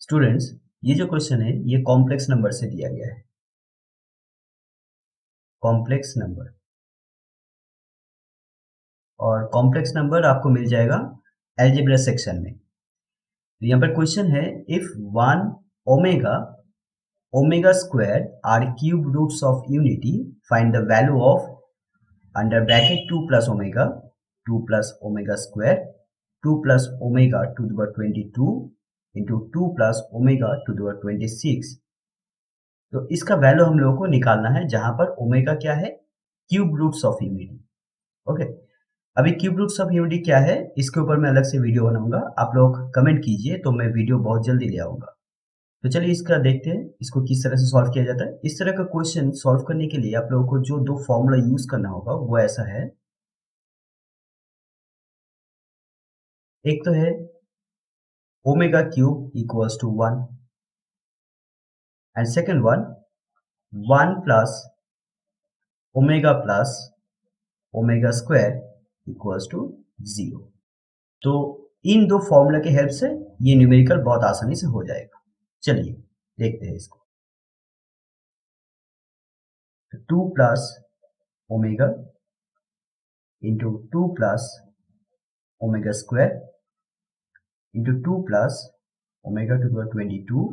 Students, ये जो question है ये कॉम्प्लेक्स नंबर से दिया गया है। कॉम्प्लेक्स नंबर, और कॉम्प्लेक्स नंबर आपको मिल जाएगा अलजेब्रा सेक्शन में। तो यहाँ पर क्वेश्चन है, if one omega omega square are cube roots of unity, find the value of under bracket 2 plus omega square 2 plus omega to the power 22 into 2 plus omega to the power 26। तो इसका value हम लोगों को निकालना है, जहां पर omega क्या है, cube roots of unity. Okay, अभी क्यूब रूट्स ऑफ यूनिटी क्या है, इसके ऊपर मैं अलग से वीडियो बनाऊंगा। आप लोग कमेंट कीजिए तो मैं वीडियो बहुत जल्दी ले आऊंगा। तो चलिए इसका देखते हैं, इसको किस तरह से सॉल्व किया जाता है। इस तरह का क्वेश्चन सॉल्व करने के लिए आप लोगों को जो दो फॉर्मूला यूज करना होगा वो ऐसा है। एक तो है omega cube equals to 1 and second one 1 plus omega square equals to 0। तो इन दो फॉर्मूला के हेल्प से ये न्यूमेरिकल बहुत आसानी से हो जाएगा। चलिए देखते हैं इसको। 2 plus omega into 2 plus omega square into 2 plus omega to the power 22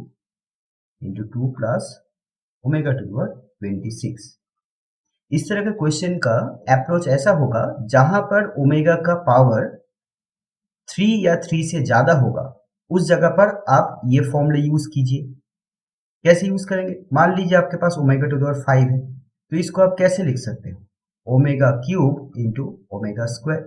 into 2 plus omega to the power 26। इस तरह के क्वेश्चन का अप्रोच ऐसा होगा, जहां पर ओमेगा का पावर 3 या 3 से ज्यादा होगा, उस जगह पर आप ये फॉर्मूला यूज कीजिए। कैसे यूज करेंगे? मान लीजिए आपके पास ओमेगा टू द पावर 5 है, तो इसको आप कैसे लिख सकते हो? Omega cube into omega square,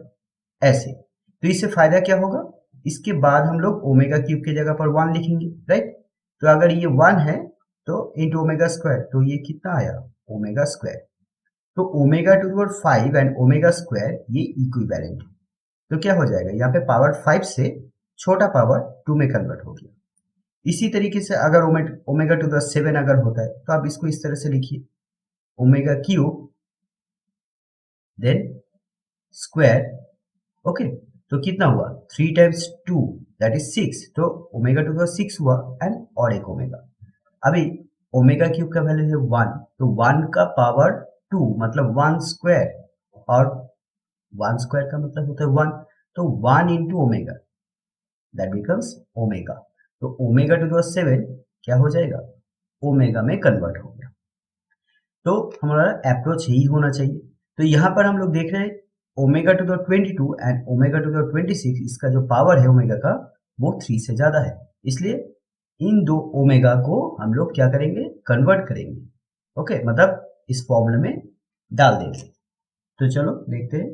ऐसे। तो इससे फायदा क्या होगा, इसके बाद हम लोग ओमेगा क्यूब की जगह पर 1 लिखेंगे, राइट। तो अगर ये 1 है तो इंटू ओमेगा स्क्वायर, तो ये कितना आया, ओमेगा स्क्वायर। तो omega to the power 5 and omega square ये इक्विवेलेंट है। तो क्या हो जाएगा, यहाँ पे पावर 5 से छोटा पावर 2 में कन्वर्ट हो गया। इसी तरीके से अगर ओमेगा टू द 7 अगर होता है, तो आप इसको इस तरह से लिखिए, omega cube then square. Okay, तो कितना हुआ, 3 टाइम्स 2 दैट इज 6। तो ओमेगा टू द 6 हुआ एंड और एक ओमेगा। अभी ओमेगा क्यूब का वैल्यू है 1, तो 1 का पावर 2 मतलब 1 स्क्वायर, और 1 स्क्वायर का मतलब होता है 1, तो 1 into omega that becomes omega. तो ओमेगा टू द 7 क्या हो जाएगा, ओमेगा में कन्वर्ट हो गया। तो हमारा अप्रोच यही होना चाहिए। तो यहाँ पर हम लोग देख रहे हैं omega to the 22 and omega to the 26, इसका जो पावर है ओमेगा का वो 3 से ज्यादा है, इसलिए इन दो ओमेगा को हम लोग क्या करेंगे, कन्वर्ट करेंगे। ओके, मतलब इस फॉर्मूले में डाल देंगे। तो चलो देखते हैं।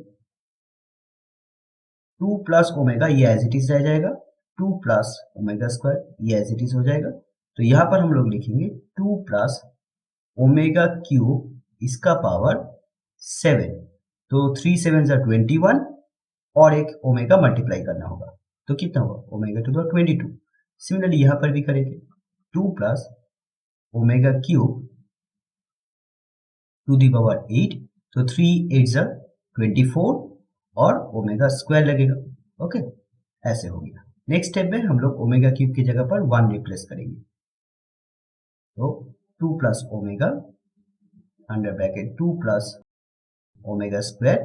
2 प्लस ओमेगा ये एज इट इज रह जाएगा, 2 प्लस ओमेगा स्क्वायर ये एज इट इज हो जाएगा। तो यहाँ पर हम लोग लिखेंगे 2 प्लस ओमेगा क्यूब इसका पावर 7, तो 3 7 जा 21, और एक ओमेगा मल्टीप्लाई करना होगा, तो कितना हुआ, ओमेगा टू द 22। सिमिलरली यहाँ पर भी करेंगे, 2 plus omega cube to the power 8, तो 3 8 जा 24, और ओमेगा स्क्वायर लगेगा। ओके, ऐसे हो गया। नेक्स्ट स्टेप में हम लोग ओमेगा क्यूब की जगह पर 1 रिप्लेस करेंगे, तो 2 plus omega under bracket 2 plus omega square,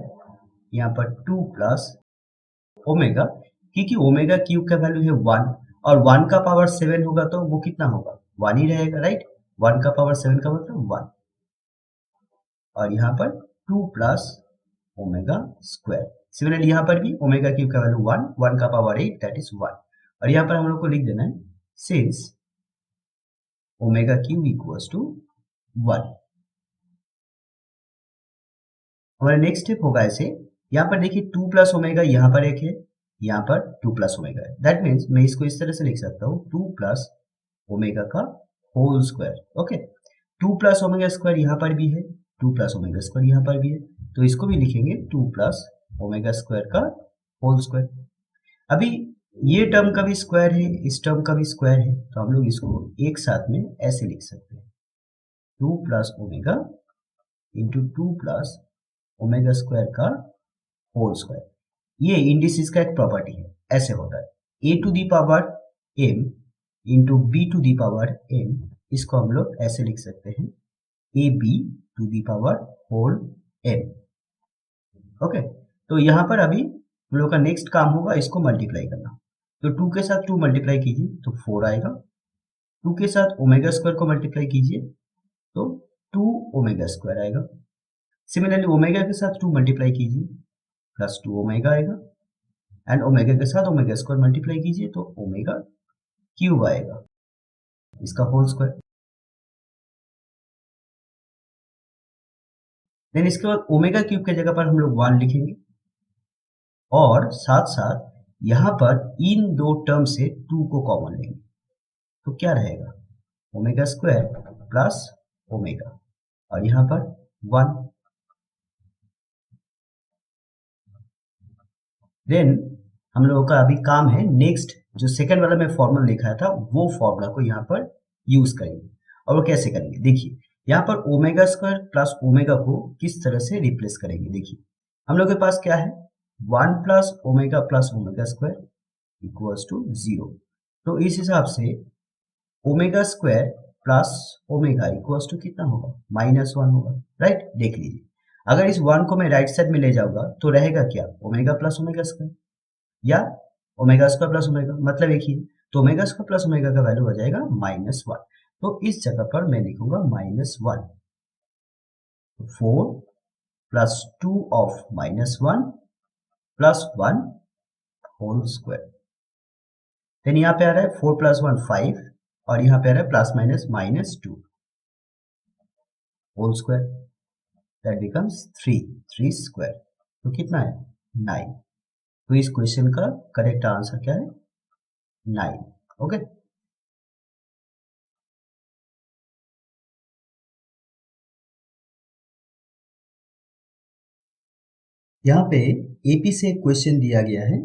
यहाँ पर 2 प्लस ओमेगा, क्योंकि ओमेगा क्यूब का वैल्यू है 1 और 1 का पावर 7 होगा तो वो कितना होगा, 1 ही रहेगा, राइट। 1 का पावर 7 का मतलब 1, और यहाँ पर 2 प्लस ओमेगा स्क्वायर। सिमिलरली यहाँ पर भी ओमेगा क्यूब का वैल्यू 1, 1 का पावर 8 दैट इज 1, और यहाँ पर हम लोग को लिख देना है since omega cube equals to 1। हमारा नेक्स्ट स्टेप होगा ऐसे, यहाँ पर देखिए 2 प्लस ओमेगा यहाँ पर एक है, यहाँ पर 2 प्लस ओमेगा है, दैट मीन्स मैं इसको इस तरह से लिख सकता हूँ 2 प्लस ओमेगा का whole square. Okay, 2 plus omega square यहाँ पर भी है, 2 प्लस ओमेगा स्क्वायर यहाँ पर भी है, तो इसको भी लिखेंगे 2 प्लस ओमेगा स्क्वायर का होल स्क्वायर। अभी ये टर्म का भी स्क्वायर है, इस टर्म का भी स्क्वायर है, तो हम लोग इसको एक साथ में ऐसे लिख सकते हैं, 2 plus omega into 2 plus omega square का होल स्क्वायर। ये इंडिसेस का एक प्रॉपर्टी है, ऐसे होता है, A to the power m into B to the power N, इसको हम लोग ऐसे लिख सकते हैं A B to the power whole N. Okay, तो यहाँ पर अभी हम लोग का नेक्स्ट काम होगा इसको मल्टीप्लाई करना। तो 2 के साथ 2 मल्टीप्लाई कीजिए तो 4 आएगा, 2 के साथ ओमेगा स्क्वायर को मल्टीप्लाई कीजिए तो 2 ओमेगा स्क्वायर आएगा। सिमिलरली ओमेगा के साथ 2 मल्टीप्लाई कीजिए प्लस 2 ओमेगा आएगा, एंड ओमेगा के साथ ओमेगा स्क्वायर मल्टीप्लाई कीजिए तो ओमेगा क्यूब आएगा, इसका होल स्क्वायर। देन इसके बाद ओमेगा क्यूब के जगह पर हम लोग 1 लिखेंगे, और साथ साथ यहाँ पर इन दो टर्म से 2 को कॉमन लेंगे तो क्या रहेगा, ओमेगा स्क्वायर प्लस ओमेगा, और यहाँ पर 1। देन हम लोगों का अभी काम है नेक्स्ट, जो सेकंड वाला मैं फॉर्मूला लिखा था वो फॉर्मूला को यहाँ पर यूज करेंगे। और वो कैसे करेंगे, देखिए यहाँ पर ओमेगा स्क्वायर प्लस ओमेगा को किस तरह से रिप्लेस करेंगे। देखिए हम लोग के पास क्या है, 1 plus omega square equals to 0। तो इस हिसाब से omega square plus omega equals to कितना होगा, -1 होगा, राइट। देख लीजिए अगर इस 1 को मैं राइट साइड में ले जाऊंगा तो रहेगा क्या, ओमेगा प्लस ओमेगा स्क्वायर या ओमेगा स्क्वायर प्लस ओमेगा, मतलब एक ही है। तो ओमेगा स्क्वायर प्लस ओमेगा का वैल्यू हो जाएगा -1। तो इस जगह पर मैं लिखूंगा -1, 4 plus 2 of -1 plus 1 whole square. Then यहाँ पे आ रहा है 4 प्लस 1 5, और यहाँ पे आ रहा है plus minus -2 whole square, that becomes 3 square. तो कितना है, 9। तो इस क्वेश्चन का करेक्ट आंसर क्या है, 9। ओके, यहाँ पे एपी से क्वेश्चन दिया गया है,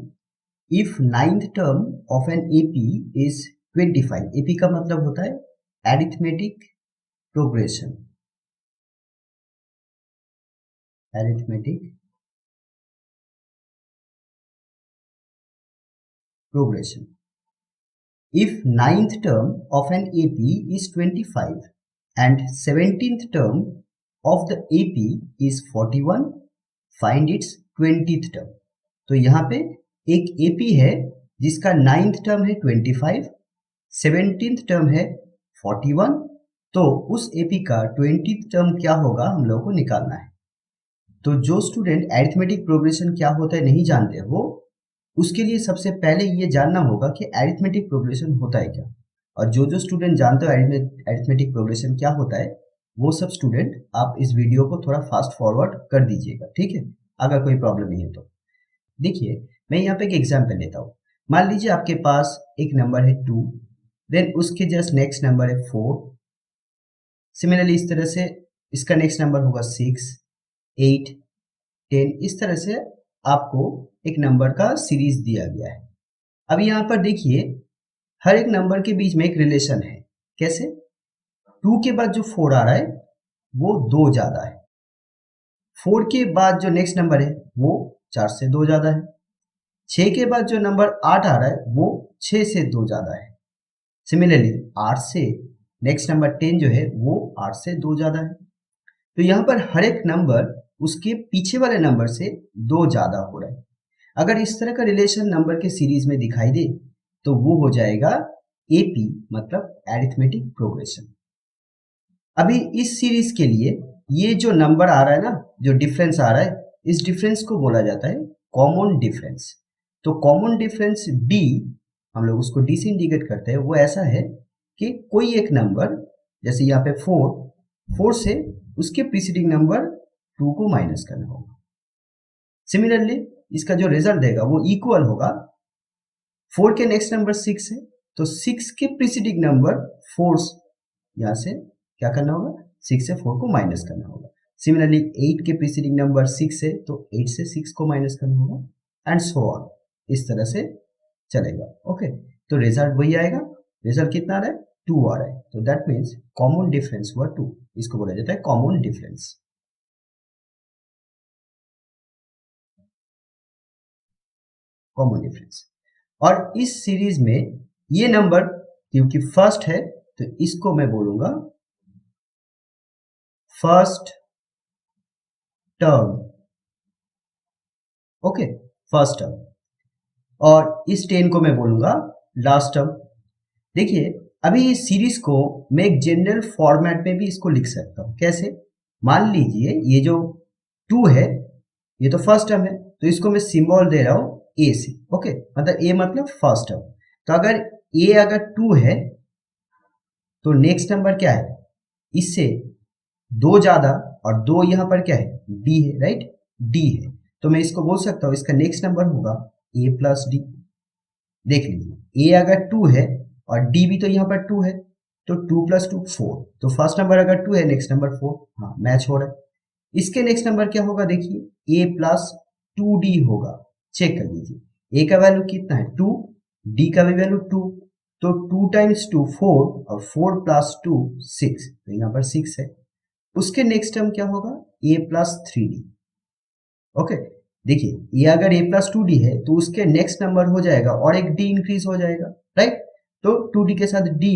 if ninth term of an AP is 25। AP का मतलब होता है arithmetic progression, arithmetic progression. If ninth term of an AP is 25 and 17th term of the AP is 41, find its 20th term। तो यहाँ पे एक AP है जिसका 9th टर्म है 25, 17th टर्म है 41, तो उस AP का 20th टर्म क्या होगा हम लोगों को निकालना है। तो जो स्टूडेंट अरिथमेटिक प्रोग्रेशन क्या होता है नहीं जानते हो, उसके लिए सबसे पहले ये जानना होगा कि अरिथमेटिक प्रोग्रेशन होता है क्या। और जो स्टूडेंट जानते हो अरिथमेटिक प्रोग्रेशन क्या होता है, वो सब स्टूडेंट आप इस वीडियो को थोड़ा फास्ट फॉरवर्ड कर दीजिएगा, ठीक है, अगर कोई प्रॉब्लम नहीं है तो। देखिए मैं यहाँ पे एक एग्जाम्पल लेता हूँ। मान लीजिए आपके पास एक नंबर है 2, देन उसके जस्ट नेक्स्ट नंबर है 4। सिमिलरली इस तरह से इसका नेक्स्ट नंबर होगा 6, 8, 10। इस तरह से आपको एक नंबर का सीरीज दिया गया है। अब यहाँ पर देखिए हर एक नंबर के बीच में एक रिलेशन है। कैसे, 2 के बाद जो 4 आ रहा है वो 2 ज्यादा है, 4 के बाद जो नेक्स्ट नंबर है वो 4 से 2 ज्यादा है, 6 के बाद जो नंबर 8 आ रहा है वो 6 से 2 ज्यादा है। सिमिलरली 8 से नेक्स्ट नंबर 10 जो है वो 8 से 2 ज्यादा है। तो यहाँ पर हर एक नंबर उसके पीछे वाले नंबर से 2 ज्यादा हो रहा है। अगर इस तरह का रिलेशन नंबर के सीरीज में दिखाई दे तो वो हो जाएगा एपी, मतलब अरिथमेटिक प्रोग्रेशन। अभी इस सीरीज के लिए ये जो नंबर आ रहा है ना, जो डिफरेंस आ रहा है, इस डिफरेंस को बोला जाता है कॉमन डिफरेंस। तो कॉमन डिफरेंस बी, हम लोग उसको डी से इंडिकेट करते हैं, वो ऐसा है कि कोई एक नंबर, जैसे यहाँ पे 4 से उसके प्रीसीडिंग नंबर 2 को माइनस करना होगा। सिमिलरली इसका जो रिजल्ट देगा वो इक्वल होगा, 4 के नेक्स्ट नंबर 6 है तो 6 के प्रीसीडिंग नंबर 4 यहाँ से क्या करना होगा, 6 से 4 को माइनस करना होगा। सिमिलरली 8 के प्रीसीडिंग नंबर 6 है तो 8 से 6 को माइनस करना होगा, एंड सो ऑन, इस तरह से चलेगा। ओके, तो रिजल्ट वही आएगा। रिजल्ट कितना आ रहा है, 2 आ रहा है, तो दैट मीन्स कॉमन डिफरेंस हुआ 2। इसको बोला जाता है कॉमन डिफरेंस। Common difference. और इस सीरीज में ये नंबर क्योंकि फर्स्ट है तो इसको मैं बोलूंगा first term. Okay, first term. और इस 10 को मैं बोलूंगा लास्ट टर्म। देखिए, अभी इस सीरीज को मैं एक जनरल फॉर्मेट में भी इसको लिख सकता हूं। कैसे? मान लीजिए ये जो 2 है ये तो फर्स्ट टर्म है, तो इसको मैं सिंबल दे रहा हूं ए से। ओके, मतलब ए मतलब फर्स्ट टर्म। तो अगर ए अगर 2 है तो नेक्स्ट नंबर क्या है? इससे 2 ज्यादा, और 2 यहां पर क्या है? डी है, राइट? डी है, तो मैं इसको बोल सकता हूं इसका नेक्स्ट नंबर होगा ए प्लस डी। देख लीजिए, ए अगर 2 है और डी भी तो यहाँ पर 2 है, तो 2 प्लस 2 4। तो फर्स्ट नंबर अगर 2 है, नेक्स्ट नंबर 4। हाँ, मैच हो रहा है। इसके नेक्स्ट नंबर क्या होगा? देखिए, ए प्लस 2d होगा। चेक कर लीजिए, ए का वैल्यू कितना है? 2, डी का भी वैल्यू 2, तो 2 टाइम्स 2 4, और 4 प्लस 2 6, तो यहाँ पर 6 है। उसके नेक्स्ट टर्म क्या होगा? ए प्लस 3d। ओके, देखिए, ये अगर ए प्लस 2d है तो उसके नेक्स्ट नंबर हो जाएगा और एक डी इंक्रीज हो जाएगा, राइट? तो 2d के साथ d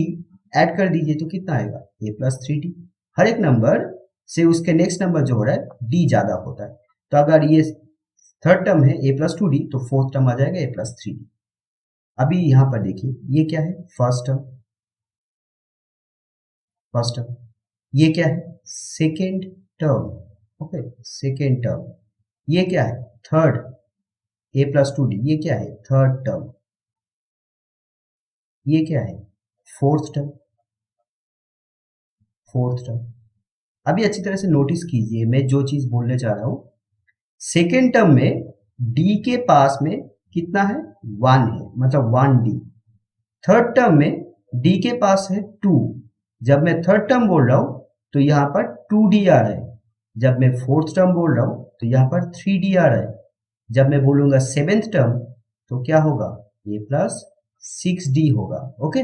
ऐड कर दीजिए तो कितना आएगा? ए प्लस 3d। हर एक नंबर से उसके नेक्स्ट नंबर जो हो रहा है d ज्यादा होता है। तो अगर ये थर्ड टर्म है ए प्लस 2d, तो फोर्थ टर्म आ जाएगा ए प्लस 3d। अभी यहां पर देखिए, ये क्या है? First term. First term. ये क्या है? Second term. Okay, second term. ये क्या है? थर्ड। ए प्लस 2d, ये क्या है? Third term. ये क्या है? Fourth term. Fourth term. अभी अच्छी तरह से नोटिस कीजिए मैं जो चीज बोलने जा रहा हूं। सेकेंड टर्म में डी के पास में कितना है? 1 है, मतलब 1d। थर्ड टर्म में डी के पास है 2। जब मैं थर्ड टर्म बोल रहा हूं तो यहां पर 2d आ रहा है। जब मैं फोर्थ टर्म बोल रहा हूं तो यहां पर 3d आ रहा है। जब मैं बोलूंगा सेवेंथ टर्म तो क्या होगा? ए प्लस 6d होगा। ओके,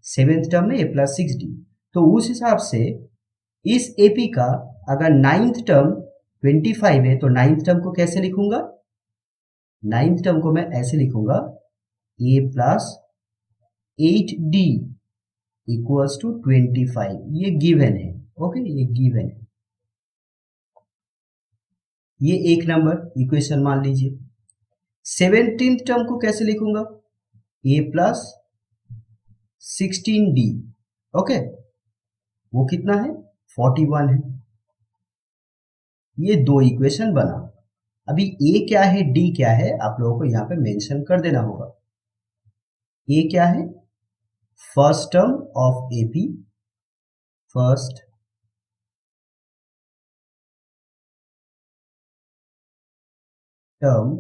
सेवेंथ टर्म में ए प्लस 6d। तो उस हिसाब से इस एपी का अगर नाइन्थ टर्म 25 है तो नाइन्थ टर्म को कैसे लिखूंगा? नाइन्थ टर्म को मैं ऐसे लिखूंगा, ए प्लस 8d इक्वल्स टू 25। ये गिवन है। ओके, ये गिवन है। ये एक नंबर इक्वेशन मान लीजिए। 17th टर्म को कैसे लिखूंगा? ए प्लस 16d। ओके, वो कितना है? 41 है। ये दो इक्वेशन बना। अभी ए क्या है, डी क्या है, आप लोगों को यहां पे मेंशन कर देना होगा। ए क्या है? First term of AP. First term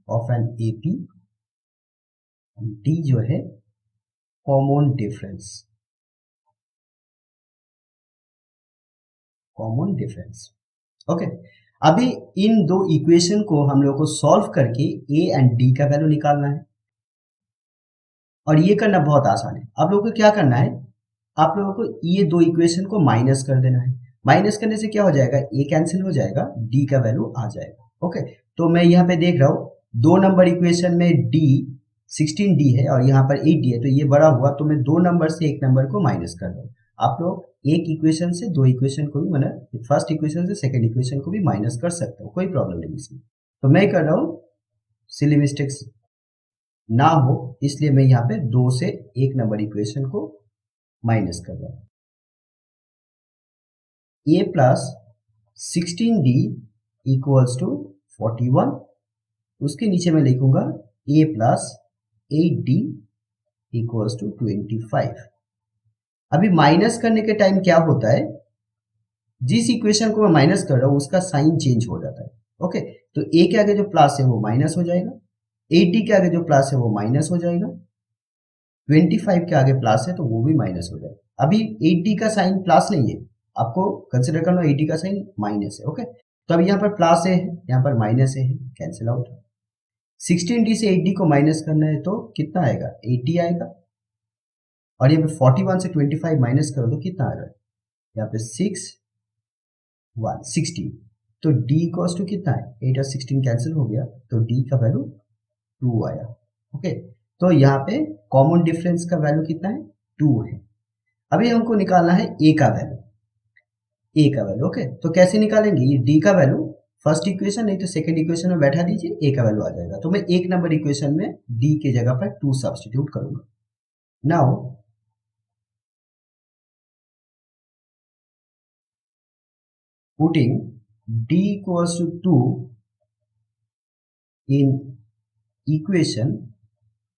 of an AP. D जो है common difference. Common difference. Okay, अभी इन दो इक्वेशन को हम लोगों को सॉल्व करके ए एंड डी का वैल्यू निकालना है। और ये करना बहुत आसान है। आप लोगों को क्या करना है? आप लोगों को ये दो इक्वेशन को माइनस कर देना है। माइनस करने से क्या हो जाएगा? ए कैंसिल हो जाएगा, डी का वैल्यू आ जाएगा। ओके, तो मैं यहाँ पे देख रहा हूँ दो नंबर इक्वेशन में डी 16d है और यहाँ पर 8d है, तो ये बड़ा हुआ, तो मैं दो नंबर से एक नंबर को माइनस कर दूँ। आप लोग एक इक्वेशन से दो इक्वेशन को भी, मतलब फर्स्ट इक्वेशन से सेकेंड इक्वेशन को भी माइनस कर सकते हो, कोई प्रॉब्लम नहीं इसमें। तो मैं कर रहा हूँ, सिली मिस्टेक्स ना हो इसलिए मैं यहाँ पे दो से एक नंबर इक्वेशन को माइनस कर रहा हूँ। ए प्लस 16d इक्वल्स टू 41। उसके नीचे मैं लिखूंगा ए प्लस 8d इक्वल्स टू 25। अभी माइनस करने के टाइम क्या होता है? जिस इक्वेशन को मैं माइनस कर रहा हूं उसका साइन चेंज हो जाता है। ओके, तो ए के आगे जो प्लस है वो माइनस हो जाएगा, 8d के आगे जो प्लस है वो माइनस हो जाएगा, 25 के आगे प्लस है तो वो भी माइनस हो जाएगा। अभी 8d का साइन प्लस नहीं है, आपको कंसिडर करना 8d का साइन माइनस है। ओके, तो अभी यहाँ पर प्लस है, यहाँ पर माइनस है, कैंसिल आउट। 16d से 8d को माइनस करना है तो कितना आएगा? 80 आएगा। और यहाँ पे 41 से 25 माइनस करो तो कितना आ रहा है? यहाँ पे 6 1 16। तो d इक्वल्स टू कितना है? 8 और 16 कैंसिल हो गया, तो d का वैल्यू 2 आया। ओके, तो यहाँ पे कॉमन डिफरेंस का वैल्यू कितना है 2 है। अभी हमको निकालना है ए का वैल्यू, ए का वैल्यू। ओके, तो कैसे निकालेंगे, ये डी का वैल्यू फर्स्ट इक्वेशन नहीं तो सेकंड इक्वेशन में बैठा दीजिए, ए का वैल्यू आ जाएगा। तो मैं एक नंबर इक्वेशन में डी के जगह पर 2 सब्स्टिट्यूट करूंगा। Now putting d equals to 2 in equation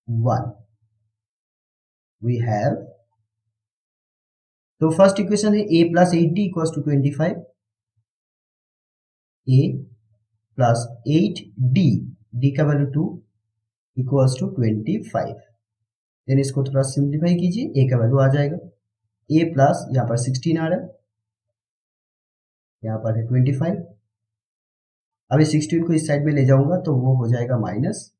1 we have, तो फर्स्ट इक्वेशन है a plus 8d equals to 25, a plus 8d, d का वैल्यू 2 इक्वल्स टू 25। देन इसको थोड़ा सिंप्लीफाई कीजिए, a का वैल्यू आ जाएगा a प्लस यहाँ पर 16 आ रहा है, यहाँ पर है 25। अभी 16 को इस साइड में ले जाऊंगा तो वो हो जाएगा माइनस,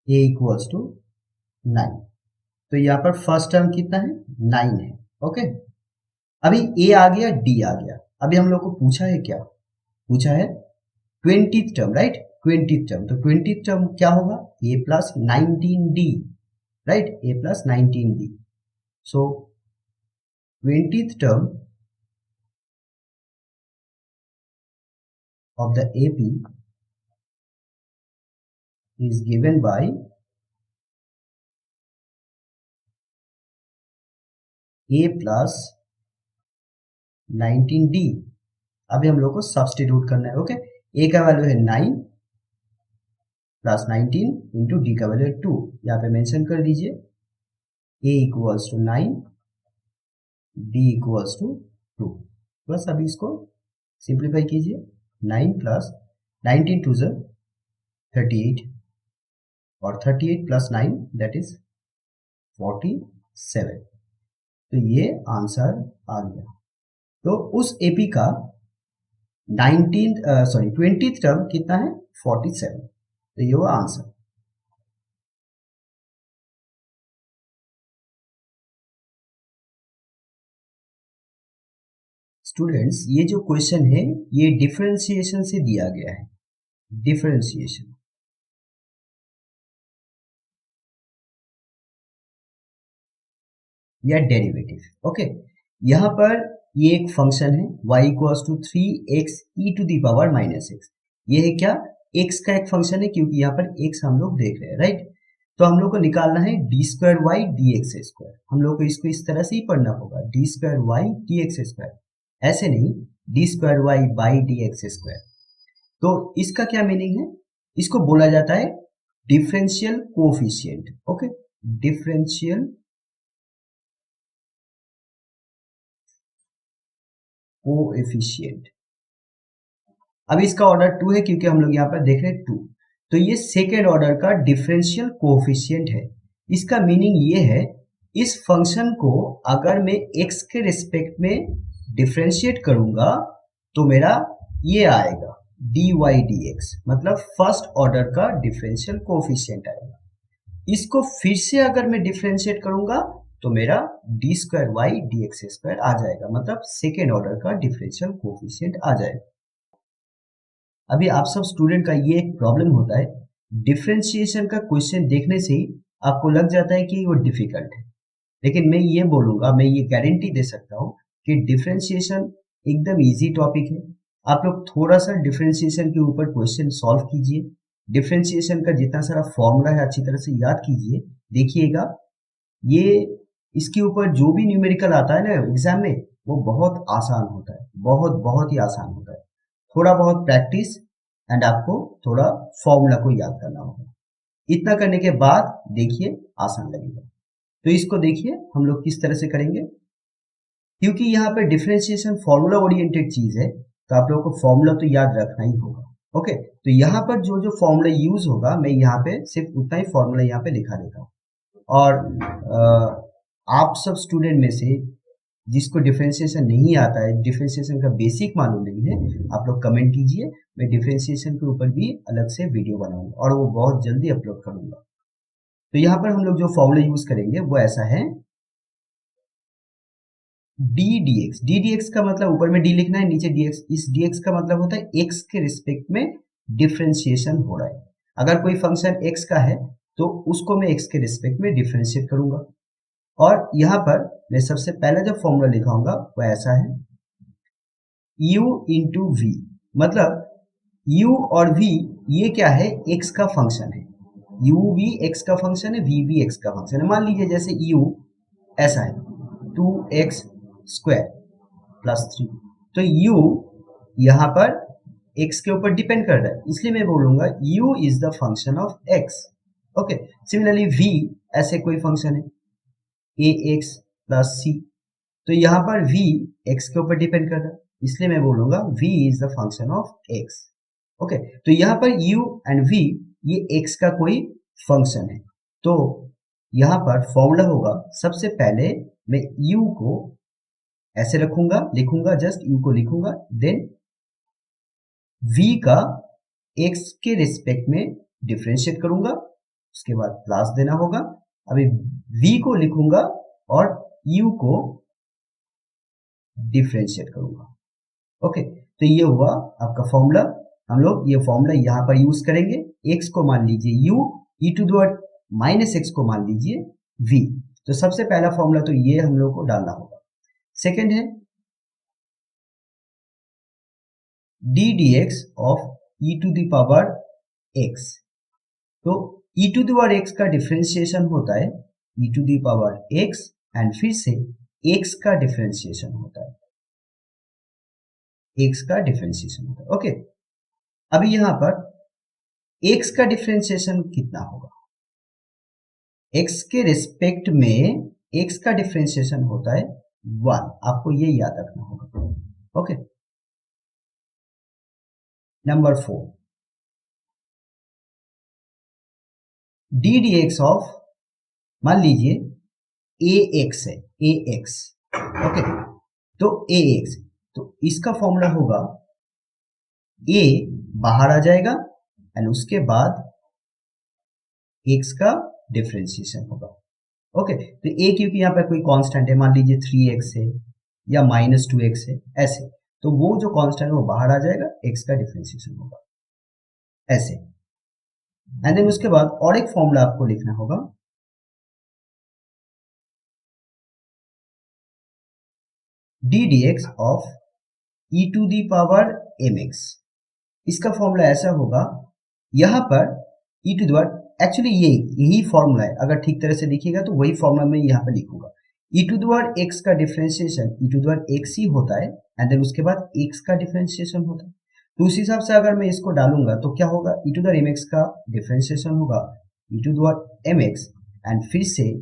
a इक्वल्स टू 9। तो यहाँ पर फर्स्ट टर्म कितना है 9 है। ओके, अभी a आ गया, d आ गया। अभी हम लोग को पूछा है क्या, पूछा है 20th term, right, 20th term. तो 20th टर्म क्या होगा, a plus 19d, right, a plus 19d। So 20th term of the AP is given by a plus 19d। अभी हम लोग को सब्स्टिट्यूट करना है। ओके, a का वैल्यू है 9 प्लस 19 इंटू डी का वैल्यू है 2, यहाँ पे मेंशन कर दीजिए a equals to 9, d equals to 2। बस अभी इसको सिंप्लीफाई कीजिए, 9 प्लस 19 टू 38 और 38 प्लस 9 दैट इज 47। तो ये आंसर आ गया। तो उस एपी का 20th टर्म कितना है 47। तो ये वो आंसर। स्टूडेंट्स, ये जो क्वेश्चन है ये डिफरेंशिएशन से दिया गया है, डिफरेंशिएशन या डेरिवेटिव। ओके, यहाँ पर ये एक फंक्शन है y equals to 3x e to the power minus x। ये है क्या, x का एक फंक्शन है, क्योंकि यहाँ पर x हम लोग देख रहे हैं, राइट। तो हम लोग को निकालना है d square Y D x square. हम लोग को इसको इस तरह से ही पढ़ना होगा, d square Y D x square, ऐसे नहीं d square y by d x square. तो इसका क्या मीनिंग है, इसको बोला जाता है differential coefficient. Okay, differential coefficient. अब इसका ऑर्डर 2 है, क्योंकि हम लोग यहाँ पर देख रहे हैं 2, तो ये सेकेंड ऑर्डर का डिफरेंशियल कोएफिशिएंट है। इसका मीनिंग ये है, इस फंक्शन को अगर मैं x के रिस्पेक्ट में डिफरेंशिएट करूंगा तो मेरा ये आएगा dy dx, मतलब फर्स्ट ऑर्डर का डिफरेंशियल कोएफिशिएंट आएगा। इसको फिर से अगर मैं डिफरेंशिएट करूंगा तो मेरा D square Y D x square आ जाएगा, मतलब सेकेंड ऑर्डर का डिफरेंशियल कोएफिशिएंट आ जाएगा। अभी आप सब स्टूडेंट का ये एक प्रॉब्लम होता है, डिफरेंशिएशन का क्वेश्चन देखने से ही आपको लग जाता है कि वो डिफिकल्ट है। लेकिन मैं ये बोलूंगा, मैं ये गारंटी दे सकता हूँ कि डिफरेंशिएशन एकदम इजी टॉपिक है। आप लोग थोड़ा सा डिफरेंशिएशन के ऊपर क्वेश्चन सॉल्व कीजिए, डिफरेंशिएशन का जितना सारा फॉर्मूला है अच्छी तरह से याद कीजिए, देखिएगा ये इसके ऊपर जो भी न्यूमेरिकल आता है ना एग्जाम में, वो बहुत आसान होता है, बहुत बहुत ही आसान होता है। थोड़ा बहुत प्रैक्टिस एंड आपको थोड़ा फॉर्मूला को याद करना होगा। इतना करने के बाद देखिए आसान लगेगा। तो इसको देखिए हम लोग किस तरह से करेंगे, क्योंकि यहाँ पे डिफरेंशिएशन फॉर्मूला ओरिएंटेड चीज है, तो आप लोगों को फॉर्मूला तो याद रखना ही होगा। ओके, तो यहाँ पर जो जो फॉर्मूला यूज होगा मैं यहाँ पे सिर्फ उतना ही फॉर्मूला यहाँ पे लिखा देता हूँ। और आप सब स्टूडेंट में से जिसको डिफरेंशिएशन नहीं आता है, डिफरेंशिएशन का बेसिक मालूम नहीं है, आप लोग कमेंट कीजिए, मैं डिफरेंशिएशन के ऊपर भी अलग से वीडियो बनाऊंगा और वो बहुत जल्दी अपलोड करूंगा। तो यहाँ पर हम लोग जो फॉर्मूला यूज करेंगे वो ऐसा है, डी डी एक्स का मतलब ऊपर में डी लिखना है, नीचे डी एक्स। इस डी एक्स का मतलब होता है एक्स के रिस्पेक्ट में डिफ्रेंशिएशन हो रहा है। अगर कोई फंक्शन एक्स का है तो उसको मैं एक्स के रिस्पेक्ट में डिफ्रेंशिएट करूंगा। और यहाँ पर मैं सबसे पहला जो फॉर्मूला लिखाऊंगा वो ऐसा है, u इंटू वी। मतलब u और v ये क्या है, x का फंक्शन है। u भी x का फंक्शन है, v भी x का फंक्शन है। मान लीजिए जैसे u ऐसा है 2x स्क्वायर प्लस 3, तो u यहाँ पर x के ऊपर डिपेंड कर रहा है, इसलिए मैं बोलूंगा u is the function of x। Okay, similarly v ऐसे कोई फंक्शन है ax प्लस c, तो यहाँ पर v x के ऊपर डिपेंड कर रहा है, इसलिए मैं बोलूंगा v is the function of x। Okay, तो यहाँ पर u एंड v ये x का कोई फंक्शन है, तो यहाँ पर फॉर्मूला होगा, सबसे पहले मैं u को ऐसे रखूंगा, लिखूंगा, जस्ट u को लिखूंगा, देन v का x के रिस्पेक्ट में डिफरेंशिएट करूंगा, उसके बाद प्लस देना होगा। अभी v को लिखूंगा और u को डिफरेंशिएट करूंगा। ओके, तो ये हुआ आपका फॉर्मूला। हम लोग ये फॉर्मूला यहाँ पर यूज करेंगे। x को मान लीजिए u, e to the minus x को मान लीजिए v। तो सबसे पहला फॉर्मूला तो ये हम लोग को डालना होगा। सेकेंड है d D x of e to the power x। तो e to the power x का डिफरेंशिएशन होता है e to the power x, and फिर से x का डिफरेंशिएशन होता है, x का डिफरेंशिएशन होता है। ओके, अभी यहां पर x का डिफरेंशिएशन कितना होगा, x के रिस्पेक्ट में x का डिफरेंशिएशन होता है 1, आपको ये याद रखना होगा। Okay, number 4 D D x of, मान लीजिए ए एक्स है, ए एक्स। ओके, तो ए एक्स, तो इसका फॉर्मूला होगा a बाहर आ जाएगा एंड उसके बाद x का डिफरेंशिएशन होगा। ओके, तो a क्योंकि यहाँ पर कोई कांस्टेंट है, मान लीजिए 3x है या माइनस 2x है ऐसे, तो वो जो कांस्टेंट है वो बाहर आ जाएगा, x का डिफरेंशिएशन होगा ऐसे। एंड देन उसके बाद और एक फॉर्मूला आपको लिखना होगा, d D x of e to the power mx। इसका फॉर्मूला ऐसा होगा, यहां पर e to the power, actually यही फॉर्मूला है, अगर ठीक तरह से लिखिएगा तो वही फॉर्मूला मैं यहाँ पर लिखूंगा। e to the power x का differentiation e to the power x ही होता है, एंड देन उसके बाद x का डिफरेंशिएशन होता है। तो उस हिसाब से अगर मैं इसको डालूंगा तो क्या होगा, e to the power mx का डिफरेंशिएशन होगा e to the power mx, and फिर से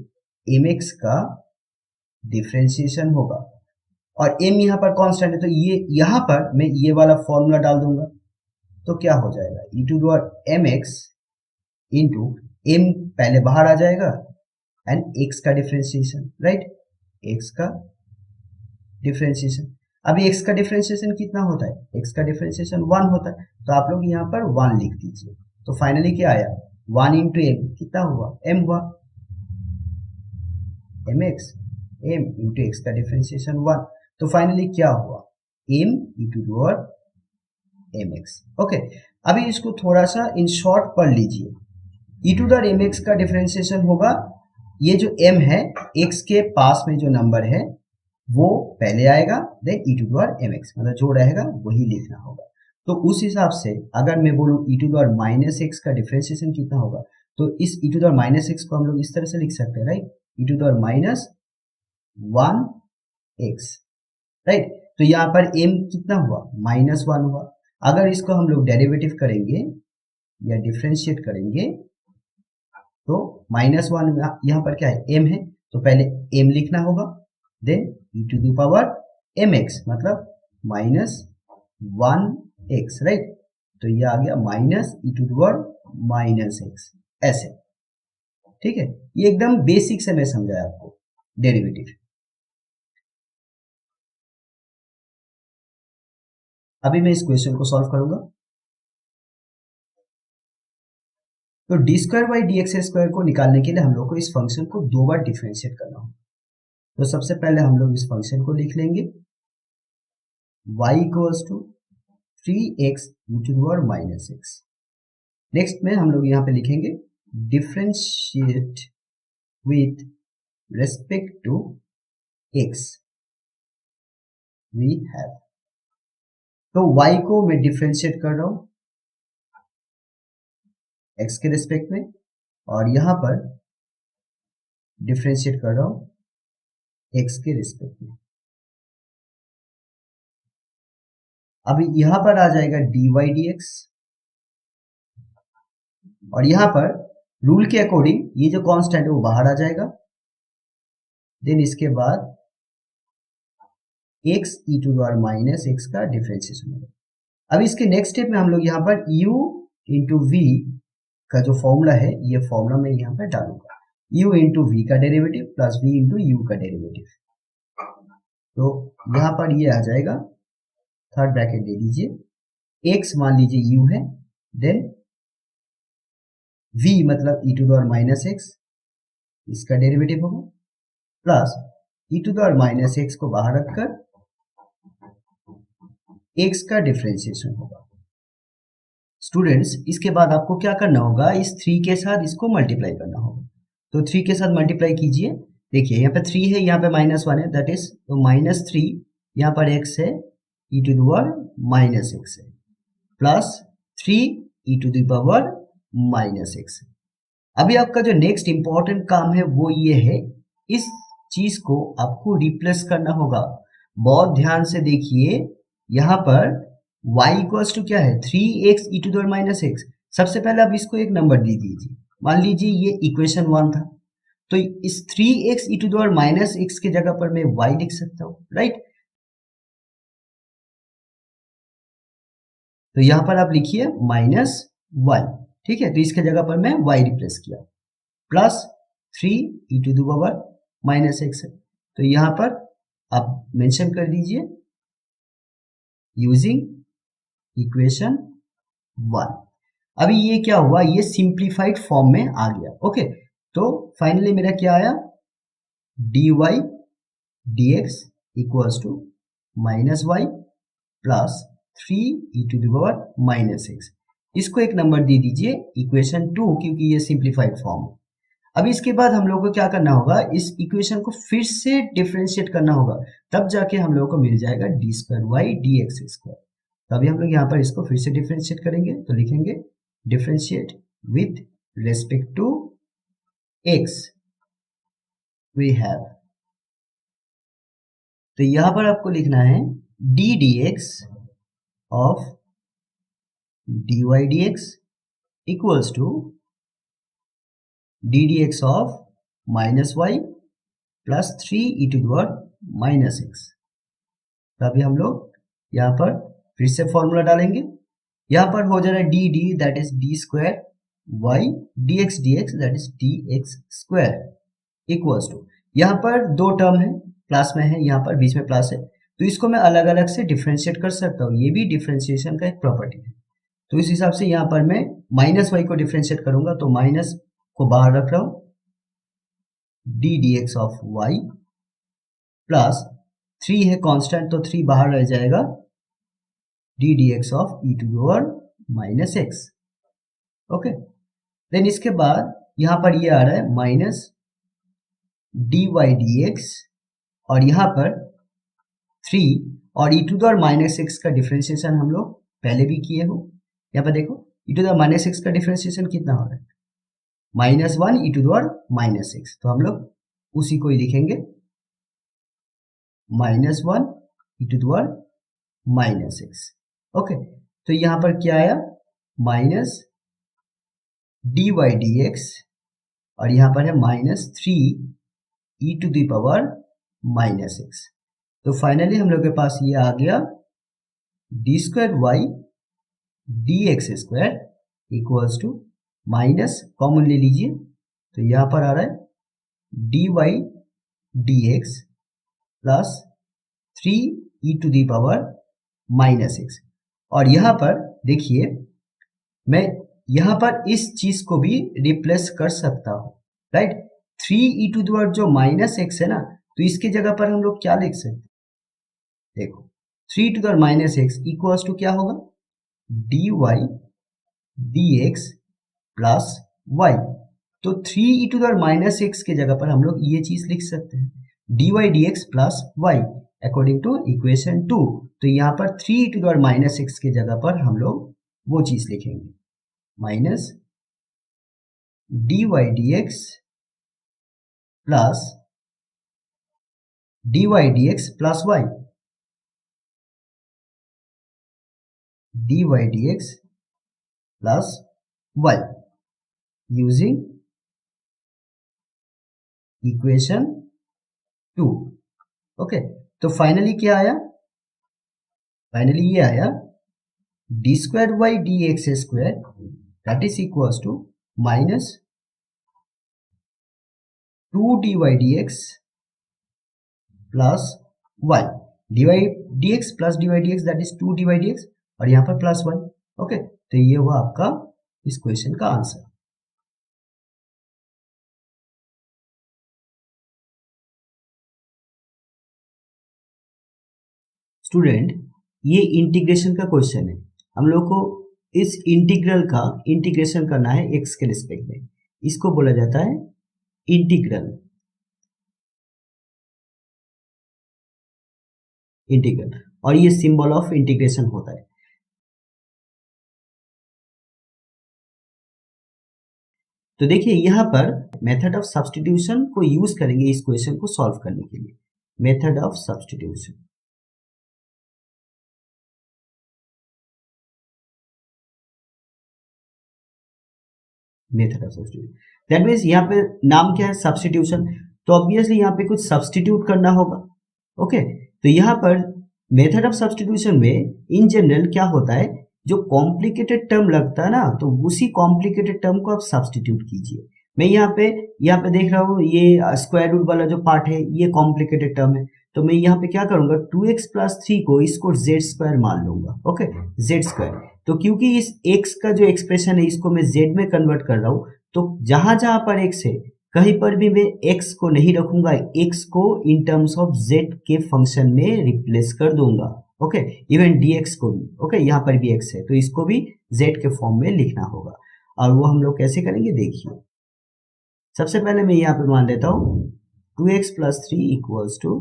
mx का डिफरेंशिएशन होगा, और m यहाँ पर कांस्टेंट है, तो ये यहाँ पर मैं ये वाला फॉर्मूला डाल दूंगा, तो क्या हो जाएगा, e to the power mx into m पहले बाहर आ जाएगा एंड x का डिफरेंशिएशन, राइट, x का डिफरेंशिएशन। अभी x का डिफरेंशिएशन कितना होता है, x का डिफरेंशिएशन 1 होता है, तो आप लोग यहाँ पर 1 लिख दीजिए। तो फाइनली क्या आया, 1 इंटू m कितना हुआ, m हुआ, mx, m इंटू x का डिफरेंशिएशन 1, तो फाइनली क्या हुआ, m e to the power mx। Okay, अभी इसको थोड़ा सा इन शॉर्ट पढ़ लीजिए। e टू द mx का डिफरेंशिएशन होगा, ये जो m है x के पास में जो नंबर है वो पहले आएगा, then e to the power mx, मतलब जो रहेगा वही लिखना होगा। तो उस हिसाब से अगर मैं बोलूं e to the power minus x का डिफरेंशिएशन कितना होगा, तो इस e to the power minus x को हम लोग इस तरह से लिख सकते हैं, right, e to the power minus 1x, right. तो यहाँ पर m कितना हुआ, -1 हुआ। अगर इसको हम लोग डेरिवेटिव करेंगे या डिफरेंशिएट करेंगे तो -1 यहाँ पर क्या है, m है, तो पहले m लिखना होगा, then e to the power mx मतलब -1x, राइट। तो ये आ गया minus e to the power -x ऐसे, ठीक है। ये एकदम बेसिक से मैं समझाया आपको डेरिवेटिव। अभी मैं इस क्वेश्चन को सॉल्व करूंगा। तो D square by d x square को निकालने के लिए हम लोग को इस फंक्शन को 2 बार डिफरेंशिएट करना होगा। तो सबसे पहले हम लोग इस फंक्शन को लिख लेंगे y equals to 3x e to the power minus x. Next में हम लोग यहाँ पे लिखेंगे differentiate with respect to x we have. तो y को मैं डिफरेंशिएट कर रहा हूँ x के रेस्पेक्ट में, और यहाँ पर डिफरेंशिएट कर रहा हूँ x के रेस्पेक्ट में। अभी यहाँ पर आ जाएगा dy dx, और यहाँ पर रूल के अकॉर्डिंग ये जो कांस्टेंट है वो बाहर आ जाएगा। देन इसके बाद x e to the power minus x का डिफरेंशिएशन होगा। अब इसके नेक्स्ट स्टेप में हम लोग यहाँ पर u इंटू वी का जो फॉर्मूला है, ये फॉर्मूला मैं यहाँ पर डालूंगा, u इंटू वी का derivative plus v into you का डेरिवेटिव। तो यहाँ पर ये आ जाएगा, थर्ड ब्रैकेट दे दीजिए, x मान लीजिए u है, देन v मतलब e to the power minus x, इसका डेरिवेटिव होगा, plus e to the power minus x को बाहर रखकर x का डिफरेंशिएशन होगा। स्टूडेंट्स, इसके बाद आपको क्या करना होगा, इस 3 के साथ इसको मल्टीप्लाई करना होगा। तो 3 के साथ मल्टीप्लाई कीजिए। देखिए यहाँ पे 3 है, यहाँ पे -1 है, दैट इज तो -3, यहाँ पर x है e to the power minus x है, plus 3 e to the power minus X. अभी आपका जो नेक्स्ट इंपॉर्टेंट काम है वो ये है, इस चीज को आपको रिप्लेस करना होगा। बहुत ध्यान से देखिए, यहाँ पर y इक्वल्स टू क्या है, 3x e to the power minus x. सबसे पहले आप इसको एक नंबर दे दीजिए, मान लीजिए ये इक्वेशन 1 था, तो इस 3x e to the power minus x के जगह पर मैं y लिख सकता हूँ, राइट। तो यहाँ पर आप लिखिए -1, ठीक है। तो इसके जगह पर मैं y रिप्लेस किया, plus 3 e to the power minus x है। तो यहाँ पर आप मेंशन कर दीजिए यूजिंग इक्वेशन 1। अभी ये क्या हुआ, ये सिंप्लीफाइड फॉर्म में आ गया, ओके। तो फाइनली मेरा क्या आया, dy dx equals to -y plus 3 e to the power minus x. इसको एक नंबर दे दीजिए इक्वेशन 2, क्योंकि ये सिंप्लीफाइड फॉर्म है। अब इसके बाद हम लोग को क्या करना होगा, इस इक्वेशन को फिर से डिफरेंशिएट करना होगा, तब जाके हम लोगों को मिल जाएगा d square Y D x square. तो अभी हम लोग यहाँ पर इसको फिर से डिफरेंशिएट करेंगे, तो लिखेंगे differentiate with respect to x we have. तो यहाँ पर आपको लिखना है d D x of d Y D x equals to d D x of minus y plus 3 e to the power minus x. तो अभी हम लोग यहाँ पर फिर से फॉर्मूला डालेंगे, यहाँ पर हो जा रहा है d d that is d square Y D x that is d x square equals to, यहाँ पर दो टर्म है, प्लस में है, यहाँ पर बीच में प्लस है, तो इसको मैं अलग अलग से डिफरेंशिएट कर सकता हूँ, ये भी डिफरेंशिएशन का एक प्रॉपर्टी है। तो इस हिसाब से यहाँ पर मैं माइनस वाई को डिफरेंशिएट करूंगा, तो माइनस को बाहर रख रहा हूँ, D D x of Y plus 3 है कांस्टेंट, तो 3 बाहर रह जाएगा, D D x of E to the power minus X, okay. Then इसके बाद यहाँ पर ये आ रहा है minus D Y D X, और यहाँ पर 3 और E to the power minus x का डिफरेंशिएशन हम लोग पहले भी किए हो। यहाँ पर देखो E to the power minus x का डिफरेंशिएशन कितना हो रहा है, -1 E to the power minus x. तो हम लोग उसी को ही लिखेंगे, -1 E to the power minus X, okay. तो यहाँ पर क्या आया, minus D Y D X, और यहाँ पर है -3 ई to the power minus x. तो फाइनली हम लोग के पास ये आ गया D square Y D x square equals to, minus common ले लीजिए, तो यहाँ पर आ रहा है d Y D x plus 3 E to the power minus x. और यहाँ पर देखिए, मैं यहाँ पर इस चीज को भी रिप्लेस कर सकता हूँ, right. 3 E to the power जो माइनस एक्स है ना, तो इसकी जगह पर हम लोग क्या लिख सकते हैं, देखो 3 to the minus x equals to क्या होगा, dy dx प्लस y। तो 3 to the minus x के जगह पर हम लोग ये चीज लिख सकते हैं, dy dx plus y according to equation 2। तो यहाँ पर 3 to the minus x के जगह पर हम लोग वो चीज लिखेंगे, minus dy dx plus dy dx plus y, dy dx plus y using equation 2। Okay, तो फाइनली क्या आया, फाइनली ये आया d square Y D x square that is equals to minus 2 dy dx plus y, dy dx plus dy dx that is 2 dy dx और यहाँ पर plus y। Okay, तो ये हुआ आपका इस क्वेश्चन का आंसर। स्टूडेंट, ये इंटीग्रेशन का क्वेश्चन है, हम लोग को इस इंटीग्रल का इंटीग्रेशन करना है x के रिस्पेक्ट में, इसको बोला जाता है इंटीग्रल। इंटीग्रल और ये सिंबल ऑफ इंटीग्रेशन होता है। तो देखिए यहाँ पर मेथड ऑफ सब्स्टिट्यूशन को यूज करेंगे इस क्वेश्चन को सॉल्व करने के लिए, method of substitution. Method of substitution that means यहाँ पे नाम क्या है, सब्स्टिट्यूशन, तो ऑब्वियसली यहाँ पे कुछ सब्स्टिट्यूट करना होगा। ओके, तो यहाँ पर मेथड ऑफ सब्स्टिट्यूशन में इन जनरल क्या होता है, जो कॉम्प्लिकेटेड टर्म लगता है ना, तो उसी कॉम्प्लिकेटेड टर्म को आप सब्स्टिट्यूट कीजिए। मैं यहाँ पे देख रहा हूँ ये स्क्वायर रूट वाला जो पार्ट है ये कॉम्प्लिकेटेड टर्म है, तो मैं यहाँ पे क्या करूंगा 2x प्लस 3 को इसको z स्क्वायर मान लूंगा। ओके, z स्क्वायर, तो क्योंकि इस x का जो एक्सप्रेशन है इसको मैं z में कन्वर्ट कर रहा हूँ, तो जहां जहां पर x है कहीं पर भी मैं x को नहीं रखूंगा, x को इन टर्म्स ऑफ z के फंक्शन में रिप्लेस कर दूंगा। ओके, इवन dx को भी, ओके यहाँ पर भी x है तो इसको भी z के फॉर्म में लिखना होगा। और वो हम लोग कैसे करेंगे देखिए, सबसे पहले मैं यहाँ पे मान लेता हूँ 2x plus 3 equals to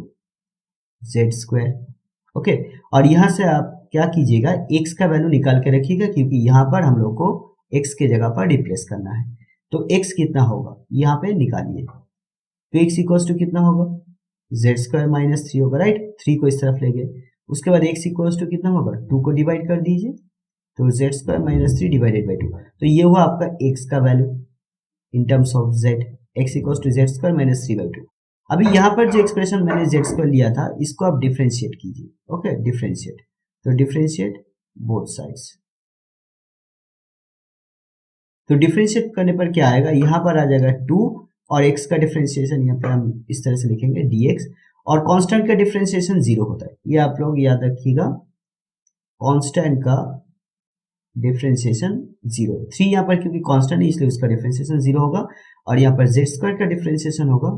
z square. Okay, और यहाँ से आप क्या कीजिएगा, x का वैल्यू निकाल के रखिएगा क्योंकि यहाँ पर हम लोग को x के जगह पर रिप्लेस करना है। तो x कितना होगा यहाँ पे निकालिए, तो x इक्वल्स टू कितना होगा, z स्क्वायर माइनस 3 होगा, राइट, 3 को इस तरफ ले गए, उसके बाद x इक्वल्स टू कितना होगा, 2 को डिवाइड कर दीजिए, तो z square minus 3 divided by 2, तो ये हुआ आपका x का value in terms of z, x equals to z square minus 3 by 2। अभी यहाँ पर जो एक्सप्रेशन मैंने z स्क्वायर लिया था इसको आप डिफरेंशिएट कीजिए। ओके, डिफरेंशिएट, तो डिफरेंशिएट बोथ साइड्स, तो डिफरेंशिएट करने पर क्या आएगा, यहाँ पर आ जाएगा 2 और x का डिफरेंशिएशन यहाँ पर हम इस तरह से लिखेंगे dx, और कांस्टेंट का डिफरेंशिएशन 0 होता है, ये आप लोग याद रखिएगा, कांस्टेंट का डिफरेंशिएशन 0, 3 यहाँ पर क्योंकि कांस्टेंट है इसलिए उसका डिफरेंशिएशन 0 होगा, और यहाँ पर z स्क्वायर का डिफरेंशिएशन होगा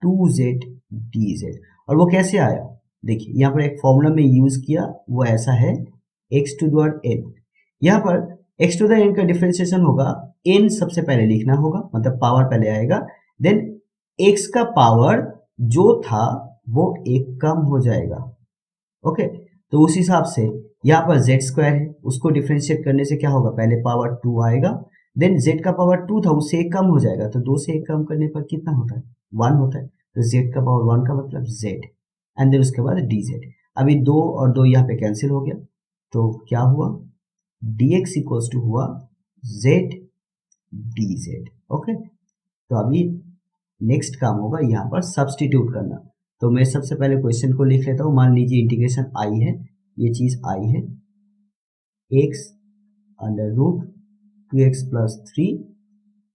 2z dz। और वो कैसे आया देखिए, यहाँ पर एक फॉर्मूला में यूज किया, वो ऐसा है x टू द n, यहाँ पर x टू द n का डिफरेंशिएशन होगा, n सबसे पहले लिखना होगा, मतलब पावर पहले आएगा, देन x का पावर जो था वो एक कम हो जाएगा। ओके, तो उस हिसाब से यहाँ पर z स्क्वायर है, उसको डिफरेंशिएट करने से क्या होगा, पहले पावर 2 आएगा, देन z का पावर 2 था उससे एक कम हो जाएगा, तो 2 से एक कम करने पर कितना होता है, 1 होता है, तो z का पावर 1 का मतलब z, एंड देन उसके बाद dz। अभी 2 और 2 यहाँ पे कैंसिल हो गया, तो क्या हुआ, dx इक्वल्स टू हुआ z dz। ओके, तो अभी नेक्स्ट काम होगा यहाँ पर सब्स्टिट्यूट करना, तो मैं सबसे पहले क्वेश्चन को लिख लेता हूँ, मान लीजिए इंटीग्रेशन i है, ये चीज i है, x under root 2x plus 3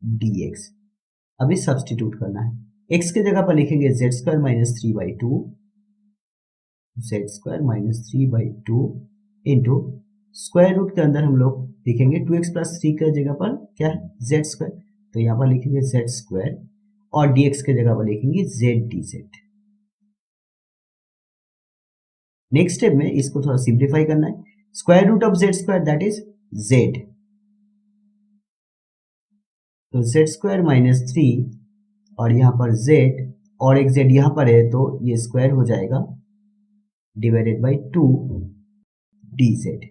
dx। अभी सब्स्टिट्यूट करना है, x के जगह पर लिखेंगे z square minus 3 by 2, z square minus 3 by 2 into square root के अंदर हम लोग लिखेंगे 2x प्लस 3 के जगह पर क्या है, z स्क्वायर, तो यहाँ पर लिखेंगे z स्क्वायर, और dx के जगह पर लिखेंगे z dz। नेक्स्ट स्टेप में इसको थोड़ा सिंप्लीफाई करना है। Square root of z square that is z, तो जेड स्क्वायर माइनस 3 और यहाँ पर जेड और एक जेड यहाँ पर है तो ये स्क्वायर हो जाएगा डिवाइडेड बाई 2 डी जेड।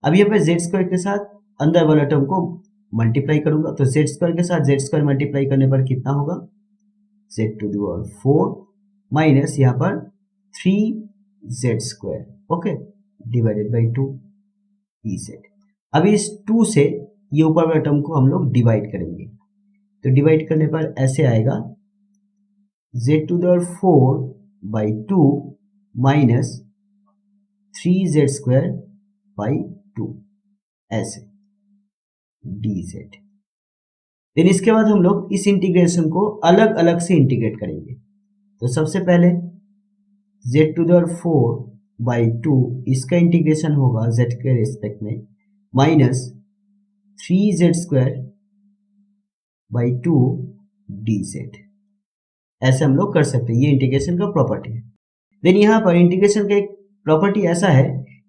अब यहाँ पर जेड स्क्वायर के साथ अंदर वाला टर्म को मल्टीप्लाई करूंगा, तो जेड स्क्वायर के साथ जेड स्क्वायर मल्टीप्लाई करने पर कितना होगा, z to the power 4 minus यहाँ पर 3z square, okay, divided by 2 d z. अब इस 2 से ये ऊपर वाला टर्म को हम लोग डिवाइड करेंगे, तो डिवाइड करने पर ऐसे आएगा z to the power 4 by 2 minus 3z square by 2 ऐसे dz। देन इसके बाद हम लोग इस इंटीग्रेशन को अलग अलग से इंटीग्रेट करेंगे। तो सबसे पहले z to the power 4 by 2 इसका इंटीग्रेशन होगा z के रेस्पेक्ट में minus 3z square by 2 dz। ऐसे हम लोग कर सकते हैं, ये इंटीग्रेशन का प्रॉपर्टी है। देन यहाँ पर इंटीग्रेशन का एक प्रॉपर्टी ऐसा है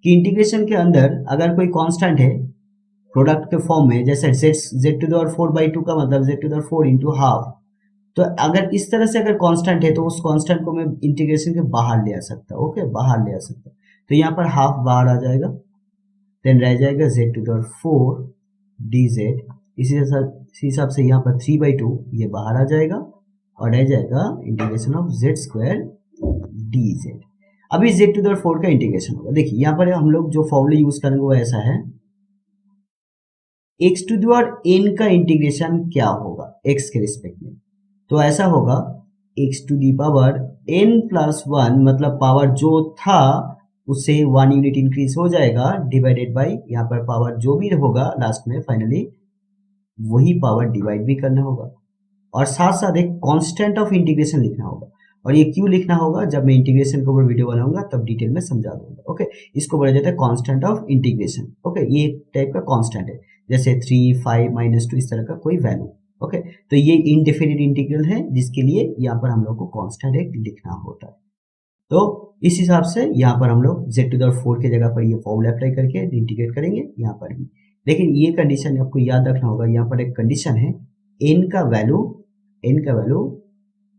कि इंटीग्रेशन के अंदर अगर कोई कांस्टेंट है प्रोडक्ट के फॉर्म में, जैसे z to the power 4 by 2 का मतलब z to the power 4 into half, तो अगर इस तरह से अगर कांस्टेंट है तो उस कांस्टेंट को मैं इंटीग्रेशन के बाहर ले आ सकता हूँ, ओके, बाहर ले आ सकता हूँ। तो यहाँ पर हाफ बाहर आ जाएगा, देन रह जाएगा z to the power 4 dz। इसी हिसाब से यहाँ पर 3 बाई 2 ये बाहर आ जाएगा और रह जाएगा integration of z square dz। अभी z टू द पावर 4 का इंटीग्रेशन होगा। देखिए यहाँ पर हम लोग जो फॉर्मूला यूज करेंगे वो ऐसा है, x to the power n का इंटीग्रेशन क्या होगा x के रिस्पेक्ट में, तो ऐसा होगा x to the power n plus 1, मतलब पावर जो था उससे 1 यूनिट इंक्रीज हो जाएगा, डिवाइडेड बाई यहाँ पर पावर जो भी होगा लास्ट में फाइनली वही पावर डिवाइड भी करना होगा, और साथ साथ एक कांस्टेंट ऑफ इंटीग्रेशन लिखना होगा। और ये क्यों लिखना होगा, जब मैं इंटीग्रेशन के ऊपर वीडियो बनाऊंगा तब डिटेल में समझा दूंगा, ओके। इसको बोला जाता है कांस्टेंट ऑफ इंटीग्रेशन, ओके। ये एक टाइप का कांस्टेंट है, जैसे 3, 5, -2 इस तरह का कोई वैल्यू, ओके। तो ये इनडेफिनिट इंटीग्रल है जिसके लिए यहाँ पर हम लोग को कांस्टेंट एक लिखना होता है। तो इस हिसाब से यहाँ पर हम लोग z टू द पावर 4 की जगह पर ये फॉर्मूला अप्लाई करके इंटीग्रेट करेंगे यहाँ पर भी। लेकिन ये कंडीशन आपको याद रखना होगा, यहाँ पर एक कंडीशन है n का वैल्यू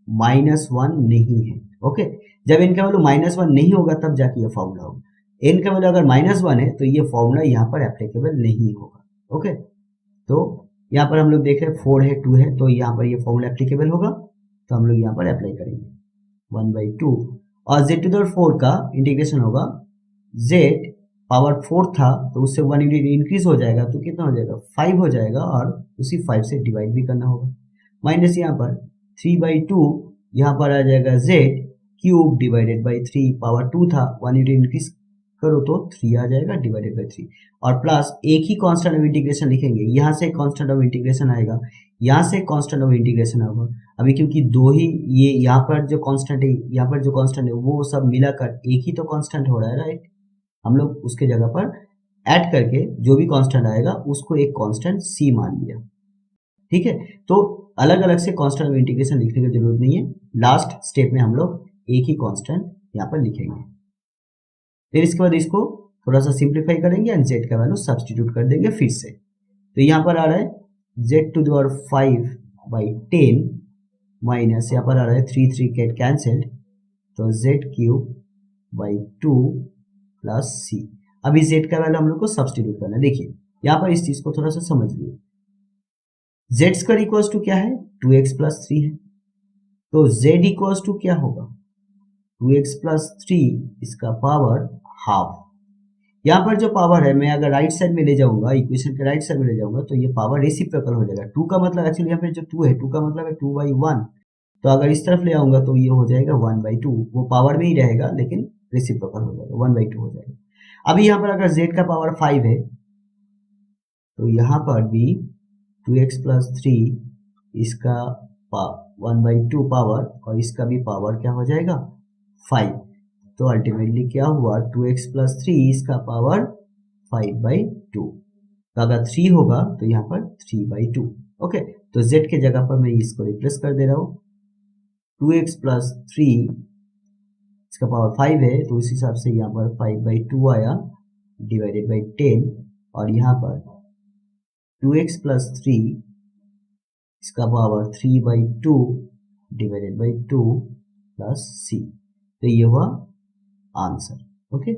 -1 नहीं है, ओके। जब n का वैल्यू -1 नहीं होगा तब जाके ये फॉर्मूला होगा। n का वैल्यू अगर -1 है तो ये फॉर्मूला यहाँ पर एप्लीकेबल नहीं होगा, ओके। तो यहाँ पर हम लोग देख रहे हैं 4 है 2 है, तो यहाँ पर ये फॉर्मूला एप्लीकेबल होगा, तो हम लोग यहाँ पर अप्लाई करेंगे 1/2 और z टू द पावर 4 का इंटीग्रेशन होगा, z पावर 4 था तो उससे 1 यूनिट इंक्रीज हो जाएगा तो कितना हो जाएगा 5 हो जाएगा, और उसी 5 से डिवाइड भी करना होगा, माइनस यहाँ पर 3/2 यहाँ पर आ जाएगा z cube divided by 3, power 2 था 1 यूनिट इंक्रीज करो तो 3 आ जाएगा डिवाइडेड बाई 3, और प्लस एक ही कांस्टेंट ऑफ इंटीग्रेशन लिखेंगे, यहाँ से कांस्टेंट ऑफ इंटीग्रेशन आएगा, यहाँ से कांस्टेंट ऑफ इंटीग्रेशन होगा। अभी क्योंकि दो ही ये यहाँ पर जो कांस्टेंट है यहाँ पर जो कांस्टेंट है वो सब मिलाकर एक ही तो कांस्टेंट हो रहा है, राइट। हम लोग उसके जगह पर ऐड करके जो भी कांस्टेंट आएगा उसको एक कांस्टेंट c मान लिया, ठीक है। तो अलग अलग से कांस्टेंट ऑफ इंटीग्रेशन लिखने की जरूरत नहीं है, लास्ट स्टेप में हम लोग एक ही कांस्टेंट यहाँ पर लिखेंगे। फिर इसके बाद इसको थोड़ा सा सिंप्लीफाई करेंगे एंड z का वैल्यू सब्सटीट्यूट कर देंगे फिर से। तो यहाँ पर आ रहा है z to the power 5/10 minus यहाँ पर आ रहा है 3 गेट कैंसल्ड, तो z³/2 प्लस c। अभी z का वैल्यू हम लोग को सब्सटीट्यूट करना है। देखिए यहाँ पर इस चीज को थोड़ा सा समझ लीजिए, z स्क्वायर इक्वल्स टू क्या है 2x प्लस 3 है, तो z इक्वल्स टू क्या होगा 2x प्लस 3 इसका पावर हाफ। यहाँ पर जो पावर है मैं अगर राइट साइड में ले जाऊंगा, इक्वेशन के राइट साइड में ले जाऊंगा तो ये पावर रेसिप्रोकल हो जाएगा। 2 का मतलब एक्चुअली यहाँ पे जो 2 है 2 का मतलब है 2/1, तो अगर इस तरफ ले आऊंगा तो ये हो जाएगा 1/2, वो पावर में ही रहेगा लेकिन रेसिप्रोकल हो जाएगा 1/2 हो जाएगा। अभी यहाँ पर अगर z का पावर 5 है तो यहाँ पर भी 2x प्लस 3 इसका 1/2 पावर और इसका भी पावर क्या हो जाएगा 5, तो अल्टीमेटली क्या हुआ 2x प्लस 3 इसका पावर 5/2, तो अगर 3 होगा तो यहाँ पर 3/2, ओके। तो z के जगह पर मैं इसको रिप्लेस कर दे रहा हूँ 2x प्लस 3 इसका पावर 5 है तो इस हिसाब से यहाँ पर 5/2 आया डिवाइडेड बाई 10 और यहाँ पर 2x + 3 इसका power 3/2 divided by 2 plus c। तो ये हुआ आंसर। ओके।